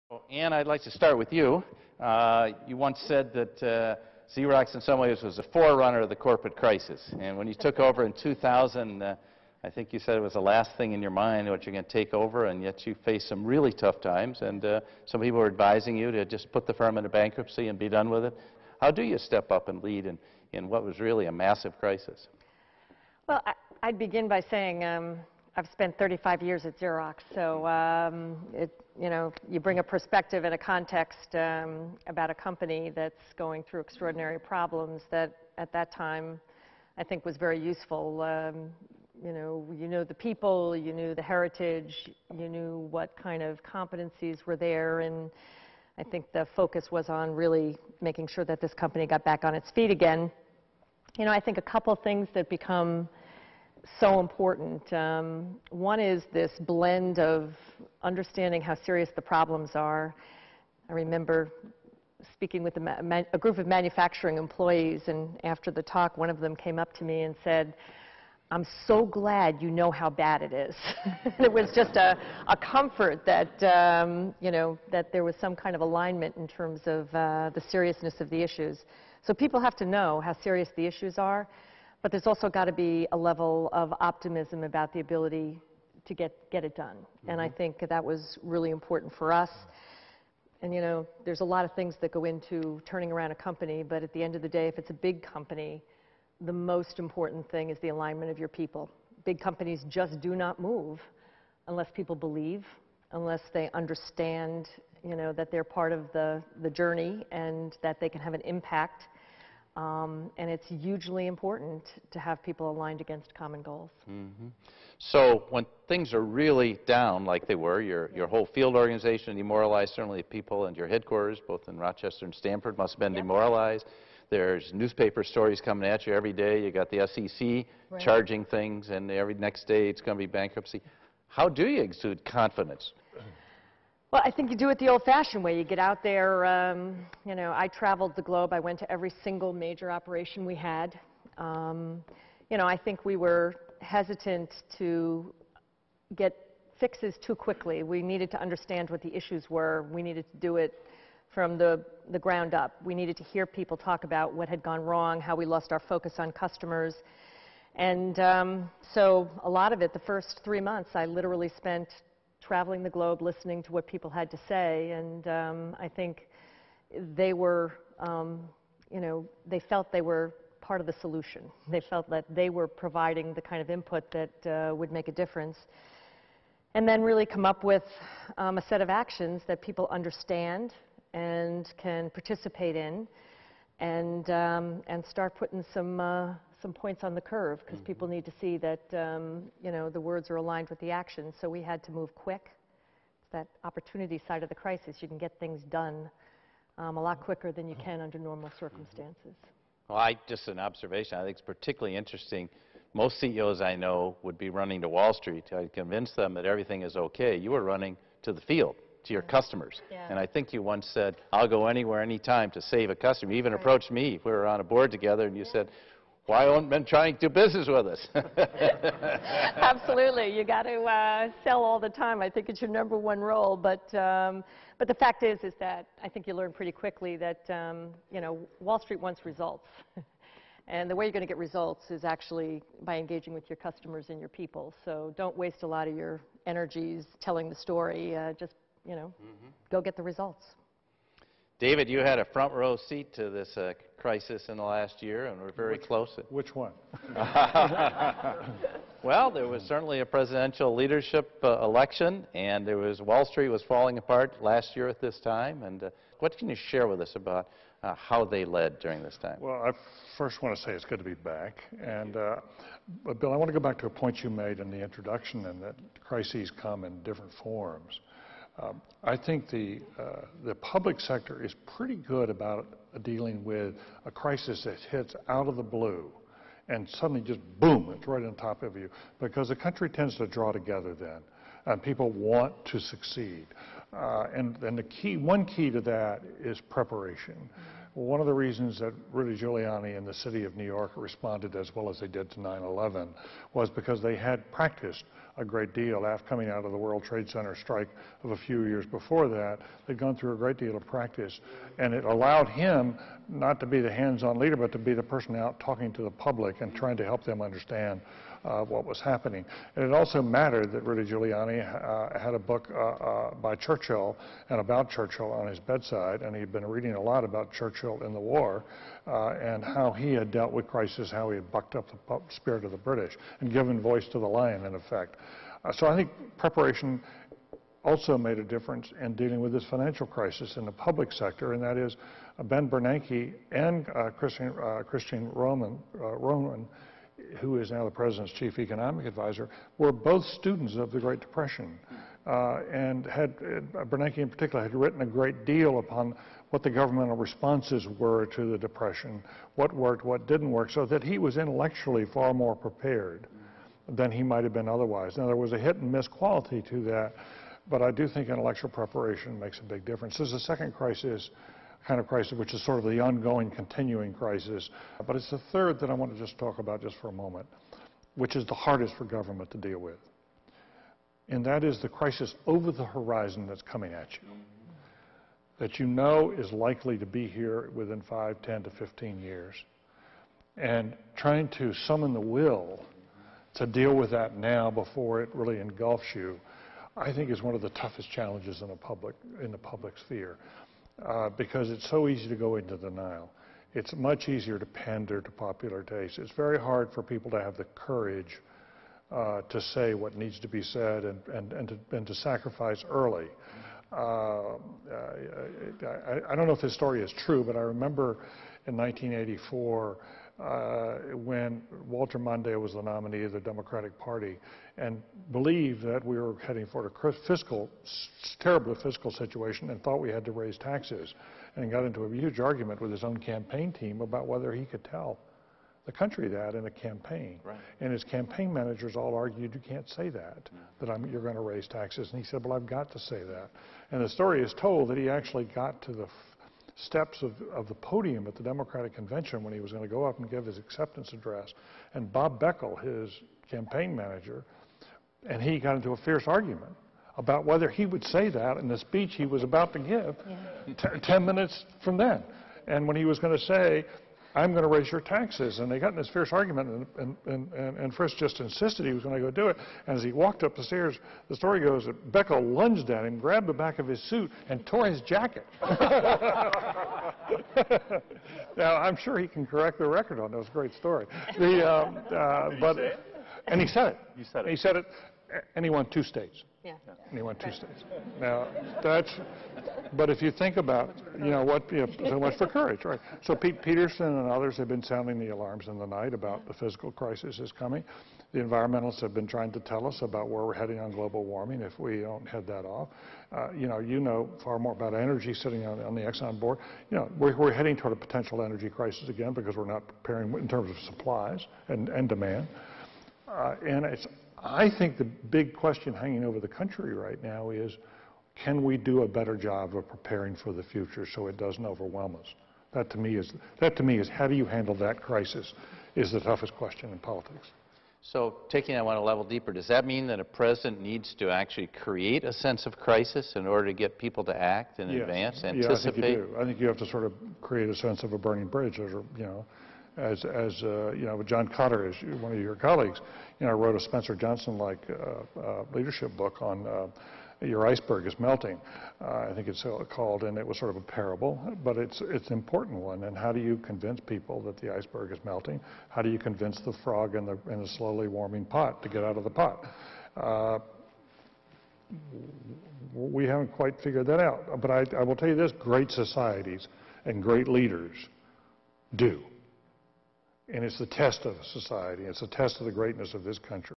Well, Ann, I'd like to start with you. You once said that Xerox in some ways was a forerunner of the corporate crisis. And when you took over in 2000, I think you said it was the last thing in your mind what you're going to take over, and yet you faced some really tough times. And some people were advising you to just put the firm into bankruptcy and be done with it. How do you step up and lead in what was really a massive crisis? Well, I'd begin by saying I've spent 35 years at Xerox, so you bring a perspective and a context about a company that's going through extraordinary problems that at that time I think was very useful. You know the people, you knew the heritage, you knew what kind of competencies were there, and I think the focus was on really making sure that this company got back on its feet again. You know, I think a couple things that become so important. One is this blend of understanding how serious the problems are. I remember speaking with a group of manufacturing employees, and after the talk, one of them came up to me and said, "I'm so glad you know how bad it is." It was just a comfort that, that there was some kind of alignment in terms of the seriousness of the issues. So people have to know how serious the issues are, but there's also got to be a level of optimism about the ability to get it done. Mm-hmm. And I think that was really important for us. And there's a lot of things that go into turning around a company, but at the end of the day, if it's a big company, the most important thing is the alignment of your people. Big companies just do not move unless people believe, unless they understand, that they're part of the journey and that they can have an impact. And it's hugely important to have people aligned against common goals. Mm-hmm. So when things are really down like they were, your whole field organization demoralized, certainly people and your headquarters, both in Rochester and Stamford, must have been demoralized. There's newspaper stories coming at you every day. You got the SEC charging things, and every next day it's going to be bankruptcy. How do you exude confidence? Well, I think you do it the old-fashioned way. You get out there. I traveled the globe. I went to every single major operation we had. I think we were hesitant to get fixes too quickly. We needed to understand what the issues were. We needed to do it from the ground up. We needed to hear people talk about what had gone wrong, how we lost our focus on customers. And so a lot of it, the first 3 months, I literally spent traveling the globe, listening to what people had to say. And I think they were, they felt they were part of the solution. They felt that they were providing the kind of input that would make a difference. And then really come up with a set of actions that people understand and can participate in, and start putting some points on the curve, because people need to see that the words are aligned with the actions. So we had to move quick. It's that opportunity side of the crisis. You can get things done a lot quicker than you can under normal circumstances. Well, just an observation. I think it's particularly interesting. Most CEOs I know would be running to Wall Street to convince them that everything is okay. You were running to the field, to your customers. Yeah. And I think you once said, "I'll go anywhere, anytime to save a customer." You even approached me. We were on a board together, and you said, "Why haven't been trying to do business with us?" Absolutely. You got to sell all the time. I think it's your number one role. But the fact is that I think you learn pretty quickly that Wall Street wants results. And the way you're going to get results is actually by engaging with your customers and your people. So don't waste a lot of your energies telling the story. Just go get the results. David, you had a front row seat to this crisis in the last year, and we're very close. Which one? Well, there was certainly a presidential leadership election, and Wall Street was falling apart last year at this time. And what can you share with us about how they led during this time? Well, I first want to say it's good to be back. And Bill, I want to go back to a point you made in the introduction, and that crises come in different forms. I think the public sector is pretty good about dealing with a crisis that hits out of the blue and suddenly just boom, it's right on top of you, because the country tends to draw together then, and people want to succeed. And one key to that is preparation. One of the reasons that Rudy Giuliani and the city of New York responded as well as they did to 9/11 was because they had practiced a great deal after coming out of the World Trade Center strike of a few years before that. They'd gone through a great deal of practice, and it allowed him not to be the hands-on leader, but to be the person out talking to the public and trying to help them understand what was happening. And it also mattered that Rudy Giuliani had a book by Churchill and about Churchill on his bedside, and he'd been reading a lot about Churchill in the war and how he had dealt with crisis, how he had bucked up the spirit of the British and given voice to the lion, in effect. So I think preparation also made a difference in dealing with this financial crisis in the public sector, and that is Ben Bernanke and Christian Roman, who is now the President's chief economic advisor, were both students of the Great Depression. And Bernanke in particular had written a great deal upon what the governmental responses were to the Depression, what worked, what didn't work, so that he was intellectually far more prepared than he might have been otherwise. Now, there was a hit and miss quality to that, but I do think intellectual preparation makes a big difference. There's a second crisis, kind of crisis, which is sort of the ongoing, continuing crisis. But it's the third that I want to just talk about just for a moment, which is the hardest for government to deal with. And that is the crisis over the horizon that's coming at you, that you know is likely to be here within 5, 10 to 15 years. And trying to summon the will to deal with that now before it really engulfs you, I think is one of the toughest challenges in the public sphere. Because it's so easy to go into denial. It's much easier to pander to popular taste. It's very hard for people to have the courage to say what needs to be said and to sacrifice early. I don't know if this story is true, but I remember in 1984 when Walter Mondale was the nominee of the Democratic Party and believed that we were heading for a terrible fiscal situation and thought we had to raise taxes, and got into a huge argument with his own campaign team about whether he could tell the country that in a campaign. Right. And his campaign managers all argued, you can't say that, you're going to raise taxes. And he said, well, I've got to say that. And the story is told that he actually got to the steps of the podium at the Democratic Convention when he was going to go up and give his acceptance address. And Bob Beckel, his campaign manager, and he got into a fierce argument about whether he would say that in the speech he was about to give 10 minutes from then. And when he was going to say, I'm going to raise your taxes. And they got in this fierce argument, and Frisch just insisted he was going to go do it. And as he walked up the stairs, the story goes that Beckel lunged at him, grabbed the back of his suit, and tore his jacket. Now, I'm sure he can correct the record on that. It was a great story. And he said it. You said it. He said it, and he won 2 states. Yeah. And he won 2 states. Now, but if you think about, so much for courage, right? So Pete Peterson and others have been sounding the alarms in the night about the physical crisis is coming. The environmentalists have been trying to tell us about where we're heading on global warming if we don't head that off. You know far more about energy sitting on the Exxon board. We're heading toward a potential energy crisis again because we're not preparing in terms of supplies and demand. I think the big question hanging over the country right now is, can we do a better job of preparing for the future so it doesn't overwhelm us? That to me is how do you handle that crisis is the toughest question in politics. So taking that one a level deeper, does that mean that a president needs to actually create a sense of crisis in order to get people to act in advance, anticipate? Yeah, I think you do. I think you have to sort of create a sense of a burning bridge, as John Cotter, one of your colleagues, wrote a Spencer Johnson-like leadership book on Your Iceberg is Melting, I think it's called, and it was sort of a parable, but it's an important one. And how do you convince people that the iceberg is melting? How do you convince the frog in the slowly warming pot to get out of the pot? We haven't quite figured that out, but I will tell you this, great societies and great leaders do. And it's the test of a society. It's a test of the greatness of this country.